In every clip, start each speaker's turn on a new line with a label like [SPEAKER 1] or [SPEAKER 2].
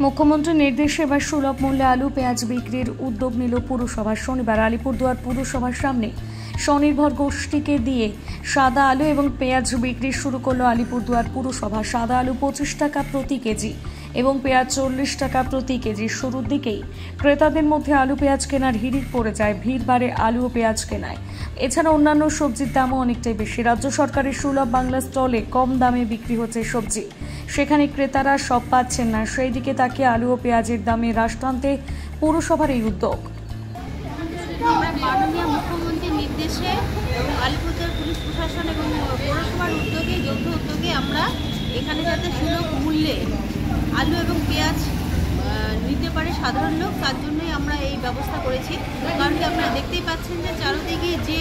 [SPEAKER 1] মুখ্যমন্ত্রীর নির্দেশে এবার সুলভ মূল্যে আলু পেঁয়াজ বিক্রির উদ্যোগ নিল পুরসভা। শনিবার আলিপুরদুয়ার পুরসভার সামনে স্বনির্ভর গোষ্ঠীকে দিয়ে সাদা আলু এবং পেঁয়াজ বিক্রি শুরু করলো আলিপুরদুয়ার পুরসভা। সাদা আলু 25 টাকা প্রতি কেজি এবং পেঁয়াজ 40 টাকা প্রতি কেজি। শুরুর দিকেই ক্রেতাদের মধ্যে আলু পেঁয়াজ কেনার হিড়িক পড়ে যায়, ভিড় বাড়ে আলু ও পেঁয়াজ কেনায়। এছাড়া অন্যান্য সবজির দামও অনেকটাই বেশি। রাজ্য সরকারের সুলভ বাংলা স্টলে কম দামে বিক্রি হচ্ছে সবজি, সেখানে ক্রেতারা সব পাচ্ছেন না। সেই দিকে তাকিয়ে আলু ও পেঁয়াজের দামে হ্রাস টানতে পুরসভার এই উদ্যোগ।
[SPEAKER 2] আমরা মাননীয় মুখ্যমন্ত্রীর নির্দেশে এবং আলিপুরদুয়ার পুলিশ প্রশাসন এবং পৌরসভার উদ্যোগে যৌথ উদ্যোগে আমরা এখানে যাতে সুলভ মূল্যে আলু এবং পেঁয়াজ নিতে পারে সাধারণ লোক, তার জন্যই আমরা এই ব্যবস্থা করেছি। কারণ কি আপনারা দেখতেই পাচ্ছেন যে চারদিকে যে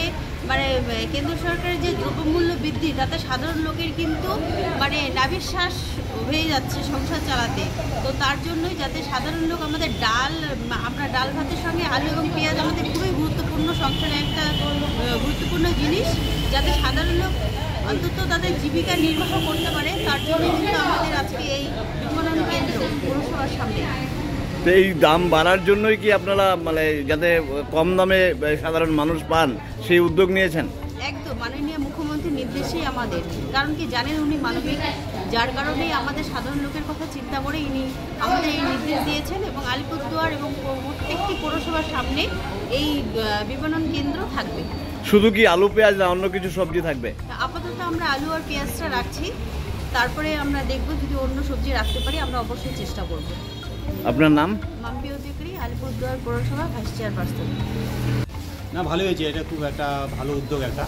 [SPEAKER 2] কেন্দ্র সরকারের যে দ্রব্যমূল্য বৃদ্ধি, তাতে সাধারণ লোকের কিন্তু নাভিশ্বাস হয়ে যাচ্ছে সংসার চালাতে। তো তার জন্যই যাতে সাধারণ লোক আমাদের আমরা ডাল ভাতের সঙ্গে আলু এবং পেঁয়াজ আমাদের খুবই গুরুত্বপূর্ণ, সংসারে একটা গুরুত্বপূর্ণ জিনিস, যাতে সাধারণ লোক অন্তত তাদের জীবিকা নির্বাহ করতে পারে, তার জন্য কিন্তু আমাদের আজকে এই বিপণন কেন্দ্র পৌরসভার সামনে।
[SPEAKER 3] তো এই দাম বাড়ার জন্যই কি আপনারা যাতে কম দামে সাধারণ মানুষ পান সেই উদ্যোগ নিয়েছেন?
[SPEAKER 2] একদম মাননীয় মুখ্যমন্ত্রীর নির্দেশেই আমাদের, কারণ কি জানেন উনি মানবিক, যার কারণেই আমাদের সাধারণ লোকের কথা চিন্তা করে ইনি আমাদের এই নির্দেশ দিয়েছেন। এবং আলিপুরদুয়ার এবং প্রত্যেকটি পৌরসভার সামনে এই বিপণন কেন্দ্র থাকবে।
[SPEAKER 3] শুধু কি আলু পেঁয়াজ না অন্য কিছু সবজি থাকবে?
[SPEAKER 2] আপাতত আমরা আলু আর পেঁয়াজটা রাখছি, তারপরে আমরা দেখব যদি অন্য সবজি রাখতে পারি আমরা অবশ্যই চেষ্টা করব।
[SPEAKER 3] আপনার নাম?
[SPEAKER 2] মাম্পি অধিকারী, আলিপুরদুয়ার পৌরসভা ভাইস চেয়ারপারসন।
[SPEAKER 4] না, ভালো হয়েছে, এটা খুব একটা ভালো উদ্যোগ একটা।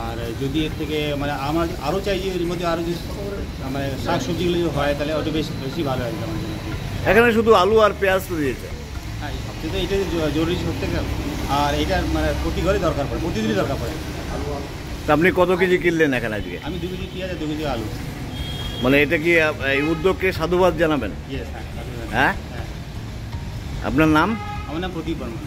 [SPEAKER 4] আর যদি এর থেকে আমার আরও চাই যে এর মধ্যে আরও যদি শাক সবজিগুলো যদি হয় তাহলে ওটা বেশি ভালো হয় আমার জন্য।
[SPEAKER 3] এখানে শুধু আলু আর পেঁয়াজ তো দিয়েছে?
[SPEAKER 4] হ্যাঁ, সবচেয়ে তো এটা জরুরি প্রত্যেক, আর এটা প্রতি ঘরে দরকার পড়ে, প্রতিদিনই দরকার পড়ে।
[SPEAKER 3] তা আপনি কত কেজি কিনলেন এখানে আজকে?
[SPEAKER 4] আমি 2 কেজি পেঁয়াজ আর 2 কেজি আলু।
[SPEAKER 3] এটা কি এই উদ্যোগকে সাধুবাদ জানাবেন?
[SPEAKER 4] ইয়েস, হ্যাঁ।
[SPEAKER 3] হ্যাঁ, আপনার নাম?
[SPEAKER 4] আমার নাম প্রদীপ বর্মন।